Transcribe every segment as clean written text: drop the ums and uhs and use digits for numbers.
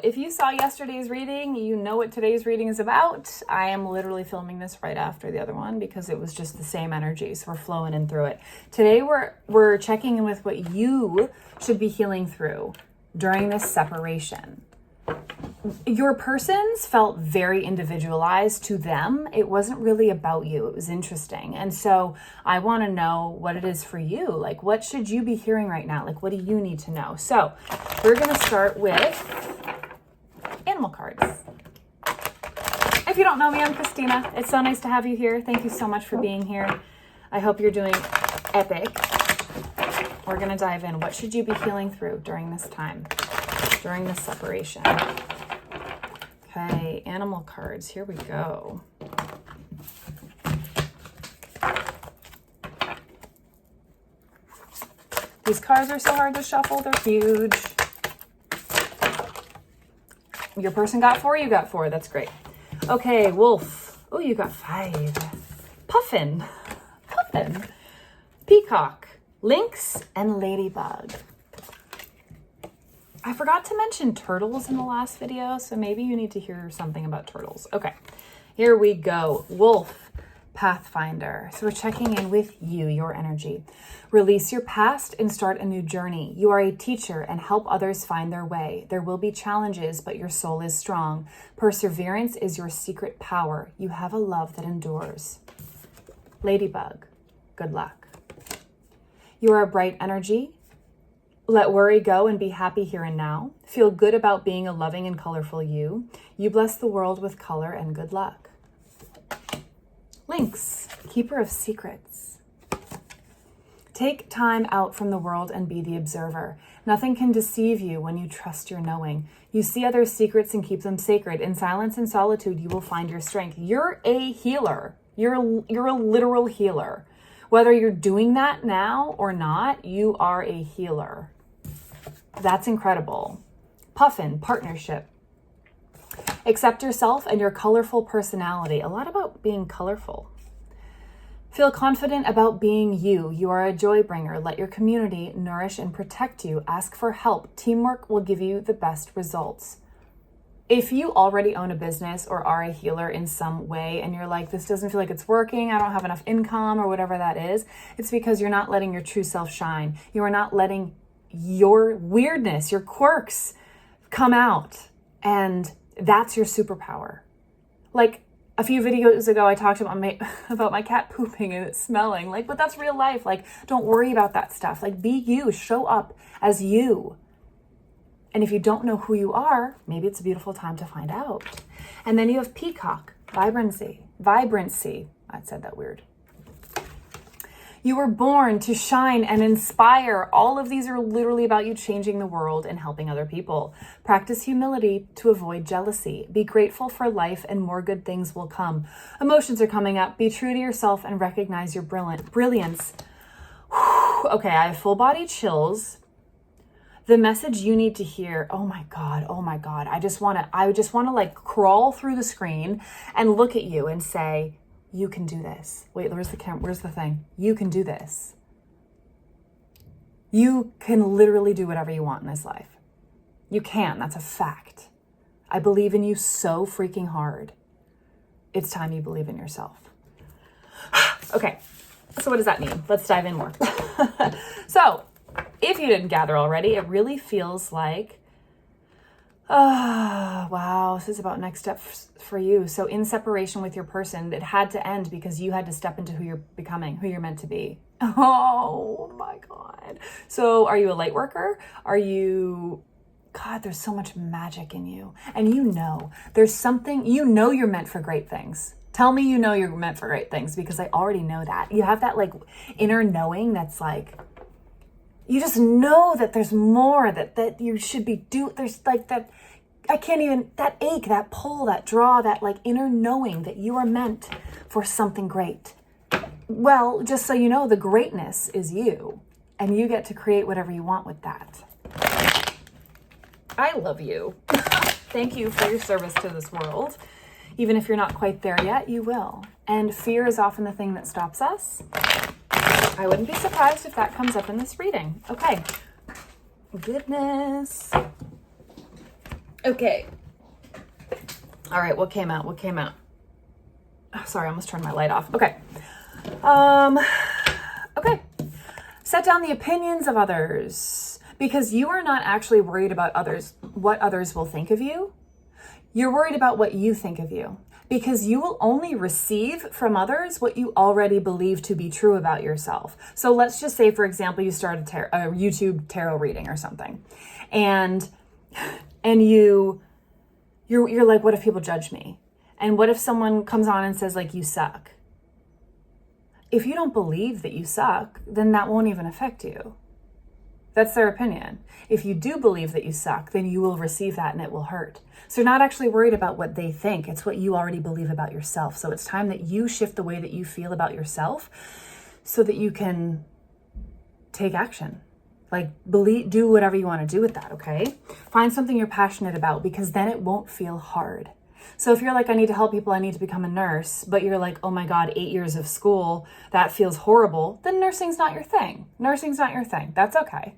if you saw yesterday's reading, you know what today's reading is about. I am literally filming this right after the other one because it was just the same energy. So we're flowing in through it. Today we're checking in with what you should be healing through during this separation. Your persons felt very individualized to them. It wasn't really about you. It was interesting. And so I want to know what it is for you. Like, what should you be hearing right now? Like, what do you need to know? So we're going to start with animal cards. If you don't know me, I'm Christina. It's so nice to have you here. Thank you so much for being here. I hope you're doing epic. We're going to dive in. What should you be healing through during this time, during this separation? Okay, animal cards, here we go. These cards are so hard to shuffle, they're huge. Your person got 4, you got 4, that's great. Okay, wolf. Oh, you got 5. Puffin, peacock, lynx, and ladybug. I forgot to mention turtles in the last video, so maybe you need to hear something about turtles. Okay, here we go. Wolf, Pathfinder. So we're checking in with you, your energy. Release your past and start a new journey. You are a teacher and help others find their way. There will be challenges, but your soul is strong. Perseverance is your secret power. You have a love that endures. Ladybug, good luck. You are a bright energy. Let worry go and be happy here and now. Feel good about being a loving and colorful you. You bless the world with color and good luck. Lynx, keeper of secrets. Take time out from the world and be the observer. Nothing can deceive you when you trust your knowing. You see others' secrets and keep them sacred. In silence and solitude, you will find your strength. You're a healer. You're a literal healer. Whether you're doing that now or not, you are a healer. That's incredible. Puffin, partnership. Accept yourself and your colorful personality. A lot about being colorful. Feel confident about being you. You are a joy bringer. Let your community nourish and protect you. Ask for help. Teamwork will give you the best results. If you already own a business or are a healer in some way and you're like, this doesn't feel like it's working, I don't have enough income or whatever that is, it's because you're not letting your true self shine. You are not letting your weirdness, your quirks come out. And that's your superpower. Like a few videos ago, I talked about my cat pooping and it smelling. Like, but that's real life. Like, don't worry about that stuff. Like, be you, show up as you. And if you don't know who you are, maybe it's a beautiful time to find out. And then you have peacock, vibrancy. I said that weird. You were born to shine and inspire. All of these are literally about you changing the world and helping other people. Practice humility to avoid jealousy. Be grateful for life and more good things will come. Emotions are coming up. Be true to yourself and recognize your brilliance. Okay, I have full body chills. The message you need to hear, oh my God. I just want to like crawl through the screen and look at you and say, you can do this. Wait, where's the camera? Where's the thing? You can do this. You can literally do whatever you want in this life. You can, that's a fact. I believe in you so freaking hard. It's time you believe in yourself. Okay, so what does that mean? Let's dive in more. So, if you didn't gather already, it really feels like, oh, wow, this is about next steps for you. So in separation with your person, it had to end because you had to step into who you're becoming, who you're meant to be. Oh my God. So are you a light worker? God, there's so much magic in you. And there's something, you're meant for great things. Tell me you're meant for great things because I already know that. You have that like inner knowing that's like, you just know that there's more that you should be doing. There's like that, that ache, that pull, that draw, that like inner knowing that you are meant for something great. Well, just so you know, the greatness is you and you get to create whatever you want with that. I love you. Thank you for your service to this world. Even if you're not quite there yet, you will. And fear is often the thing that stops us. I wouldn't be surprised if that comes up in this reading. Okay. Goodness. Okay. All right, what came out? Oh, sorry, I almost turned my light off. Okay. Okay. Set down the opinions of others because you are not actually worried about others, what others will think of you. You're worried about what you think of you because you will only receive from others what you already believe to be true about yourself. So let's just say, for example, you start a YouTube tarot reading or something, and you're like, what if people judge me? And what if someone comes on and says like, you suck? If you don't believe that you suck, then that won't even affect you. That's their opinion. If you do believe that you suck, then you will receive that and it will hurt. So you're not actually worried about what they think. It's what you already believe about yourself. So it's time that you shift the way that you feel about yourself so that you can take action. Like do whatever you want to do with that, okay? Find something you're passionate about because then it won't feel hard. So if you're like, I need to help people, I need to become a nurse, but you're like, oh my God, 8 years of school, that feels horrible, then nursing's not your thing. That's okay.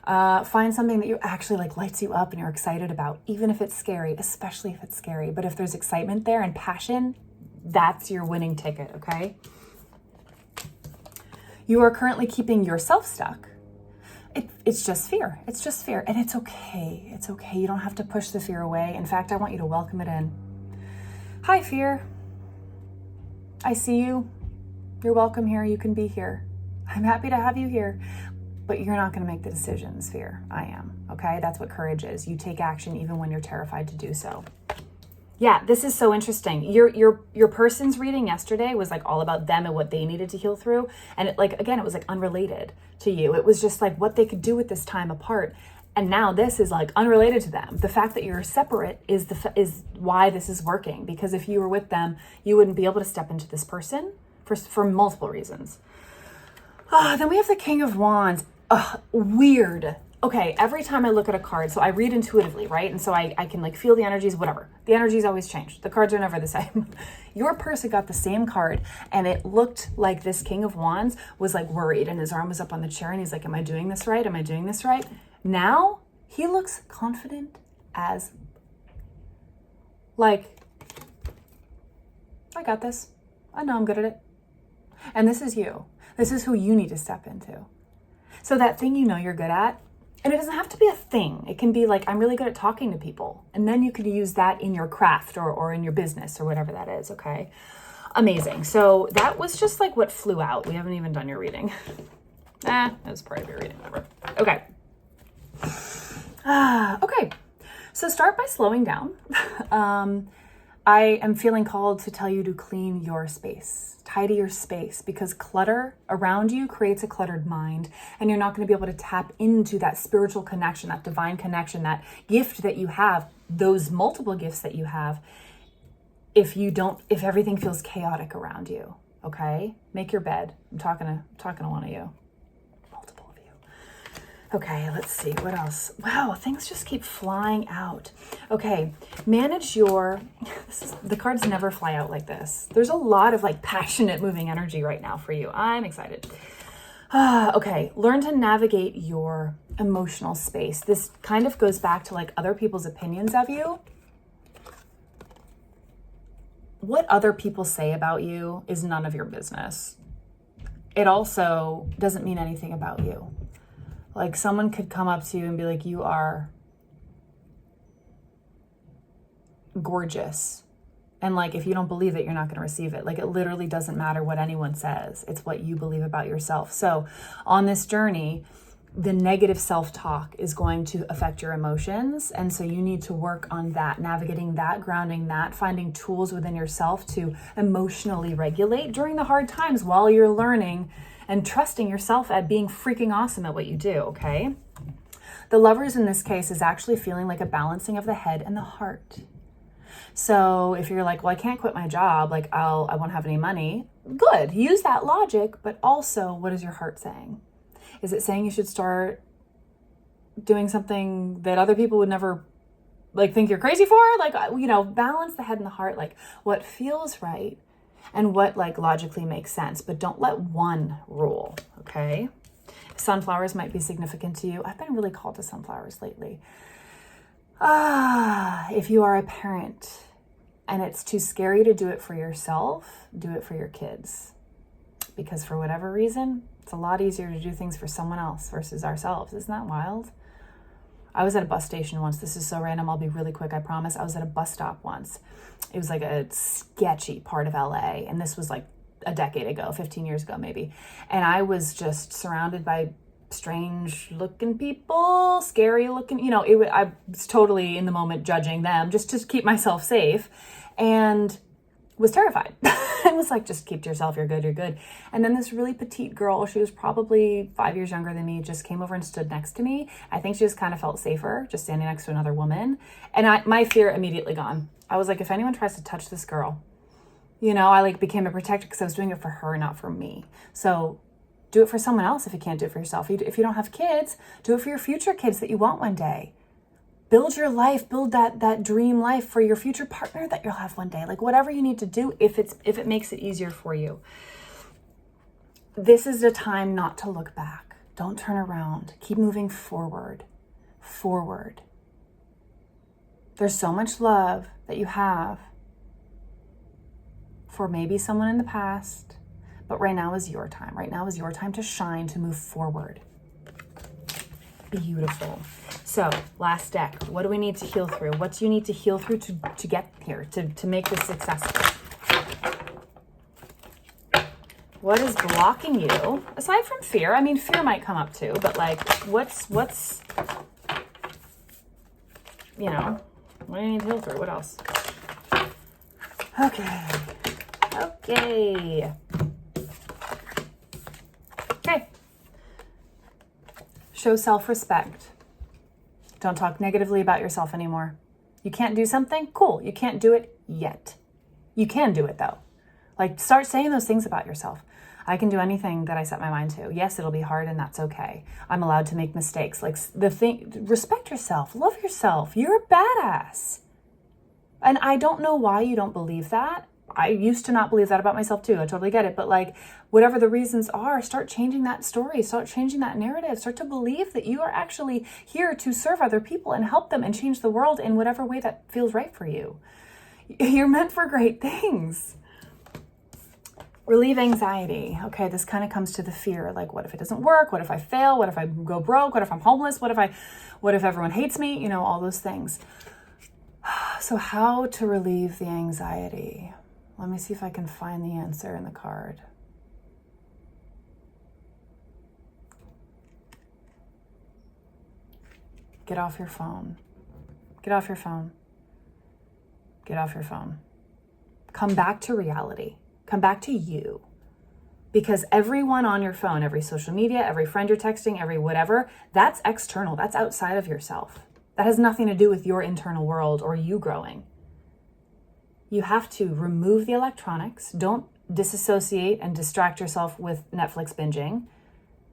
Find something that you actually like lights you up and you're excited about, even if it's scary, especially if it's scary. But if there's excitement there and passion, that's your winning ticket, okay? You are currently keeping yourself stuck. It's just fear. And it's okay. It's okay. You don't have to push the fear away. In fact, I want you to welcome it in. Hi, fear. I see you. You're welcome here. You can be here. I'm happy to have you here. But you're not going to make the decisions, fear. I am. Okay? That's what courage is. You take action even when you're terrified to do so. Yeah, this is so interesting. Your person's reading yesterday was like all about them and what they needed to heal through. And it was like unrelated to you. It was just like what they could do with this time apart. And now this is like unrelated to them. The fact that you're separate is why this is working. Because if you were with them, you wouldn't be able to step into this person for multiple reasons. Then we have the King of Wands. Weird. Okay, every time I look at a card, so I read intuitively, right? And so I can like feel the energies, whatever. The energies always change. The cards are never the same. Your person got the same card and it looked like this King of Wands was like worried and his arm was up on the chair and he's like, am I doing this right? Now he looks confident as like, I got this. I know I'm good at it. And this is you. This is who you need to step into. So that thing you know you're good at, and it doesn't have to be a thing. It can be like, I'm really good at talking to people. And then you could use that in your craft or in your business or whatever that is, okay? Amazing. So that was just like what flew out. We haven't even done your reading. That was part of your reading, whatever. Okay. Okay. So start by slowing down. I am feeling called to tell you to clean your space, tidy your space, because clutter around you creates a cluttered mind, and you're not going to be able to tap into that spiritual connection, that divine connection, that gift that you have, those multiple gifts that you have, if everything feels chaotic around you. Okay? Make your bed. I'm talking to one of you. Okay, let's see, what else? Wow, things just keep flying out. Okay, manage the cards never fly out like this. There's a lot of like passionate moving energy right now for you. I'm excited. Okay, learn to navigate your emotional space. This kind of goes back to like other people's opinions of you. What other people say about you is none of your business. It also doesn't mean anything about you. Like someone could come up to you and be like, you are gorgeous. And like, if you don't believe it, you're not going to receive it. Like it literally doesn't matter what anyone says. It's what you believe about yourself. So on this journey, the negative self-talk is going to affect your emotions. And so you need to work on that, navigating that, grounding that, finding tools within yourself to emotionally regulate during the hard times while you're learning and trusting yourself at being freaking awesome at what you do, okay? The Lovers in this case is actually feeling like a balancing of the head and the heart. So if you're like, well, I can't quit my job, like I won't have any money, good, use that logic, but also what is your heart saying? Is it saying you should start doing something that other people would never like think you're crazy for? Like, balance the head and the heart, like what feels right and what like logically makes sense, but don't let one rule, okay? Sunflowers might be significant to you. I've been really called to sunflowers lately. If you are a parent and it's too scary to do it for yourself, do it for your kids. Because for whatever reason, it's a lot easier to do things for someone else versus ourselves. Isn't that wild? I was at a bus station once. This is so random. I'll be really quick, I promise. I was at a bus stop once. It was like a sketchy part of LA. And this was like a decade ago, 15 years ago maybe. And I was just surrounded by strange looking people, scary looking, I was totally in the moment judging them just to keep myself safe, and was terrified. It was like, just keep to yourself, you're good, you're good. And then this really petite girl, she was probably 5 years younger than me, just came over and stood next to me. I think she just kind of felt safer just standing next to another woman. And my fear immediately gone. I was like, if anyone tries to touch this girl, I like became a protector because I was doing it for her, not for me. So do it for someone else if you can't do it for yourself. If you don't have kids, do it for your future kids that you want one day. Build your life, build that dream life for your future partner that you'll have one day. Like whatever you need to do, if it makes it easier for you. This is the time not to look back. Don't turn around. Keep moving forward. Forward. There's so much love that you have for maybe someone in the past, but right now is your time. Right now is your time to shine, to move forward. Beautiful. So last deck, what do we need to heal through? What do you need to heal through to get here, to make this successful? What is blocking you? Aside from fear, I mean, fear might come up too, but like, what's, what do you need to heal through? What else? Okay. Show self-respect. Don't talk negatively about yourself anymore. You can't do something? Cool. You can't do it yet. You can do it though. Like start saying those things about yourself. I can do anything that I set my mind to. Yes, it'll be hard and that's okay. I'm allowed to make mistakes. Like respect yourself, love yourself. You're a badass. And I don't know why you don't believe that. I used to not believe that about myself too. I totally get it. But like, whatever the reasons are, start changing that story. Start changing that narrative. Start to believe that you are actually here to serve other people and help them and change the world in whatever way that feels right for you. You're meant for great things. Relieve anxiety. Okay, this kind of comes to the fear. Like, what if it doesn't work? What if I fail? What if I go broke? What if I'm homeless? What if everyone hates me? All those things. So how to relieve the anxiety? Let me see if I can find the answer in the card. Get off your phone. Get off your phone. Get off your phone. Come back to reality. Come back to you. Because everyone on your phone, every social media, every friend you're texting, every whatever, that's external. That's outside of yourself. That has nothing to do with your internal world or you growing. You have to remove the electronics. Don't disassociate and distract yourself with Netflix binging.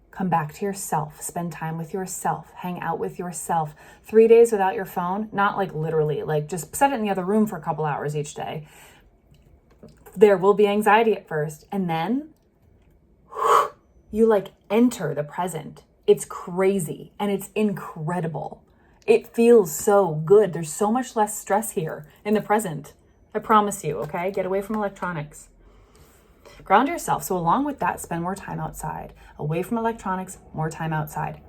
Come back to yourself. Spend time with yourself. Hang out with yourself. 3 days without your phone, not like literally, like just set it in the other room for a couple hours each day. There will be anxiety at first, and then you like enter the present. It's crazy and it's incredible. It feels so good. There's so much less stress here in the present. I promise you, okay? Get away from electronics. Ground yourself. So along with that, spend more time outside. Away from electronics, more time outside.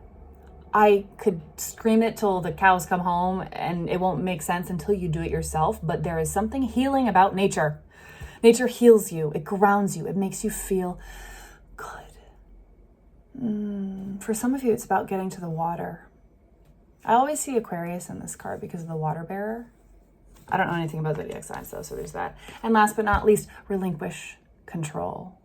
I could scream it till the cows come home and it won't make sense until you do it yourself, but there is something healing about nature. Nature heals you. It grounds you. It makes you feel good. For some of you, it's about getting to the water. I always see Aquarius in this card because of the water bearer. I don't know anything about zodiac signs though, so there's that. And last but not least, relinquish control.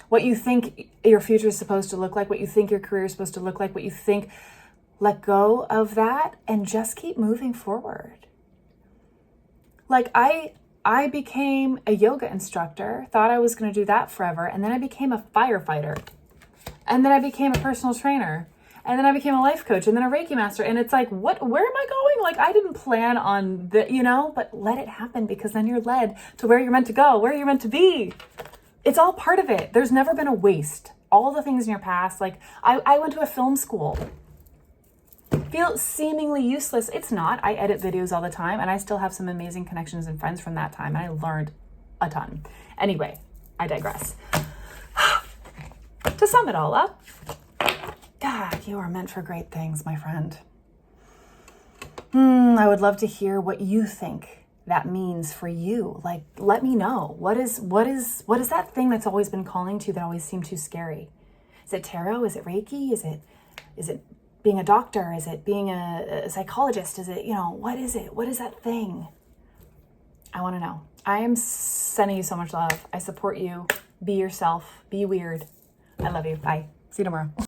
What you think your future is supposed to look like, what you think your career is supposed to look like, what you think, let go of that and just keep moving forward. Like I became a yoga instructor, thought I was going to do that forever, and then I became a firefighter. And then I became a personal trainer. And then I became a life coach and then a Reiki master. And it's like, where am I going? Like, I didn't plan on but let it happen because then you're led to where you're meant to go, where you're meant to be. It's all part of it. There's never been a waste. All the things in your past, like I went to a film school. feel seemingly useless. It's not. I edit videos all the time and I still have some amazing connections and friends from that time. And I learned a ton. Anyway, I digress. To sum it all up, God, you are meant for great things, my friend. I would love to hear what you think that means for you. Like, let me know. What is that thing that's always been calling to you that always seemed too scary? Is it tarot? Is it Reiki? Is it being a doctor? Is it being a psychologist? Is it, what is it? What is that thing? I want to know. I am sending you so much love. I support you. Be yourself. Be weird. I love you. Bye. See you tomorrow.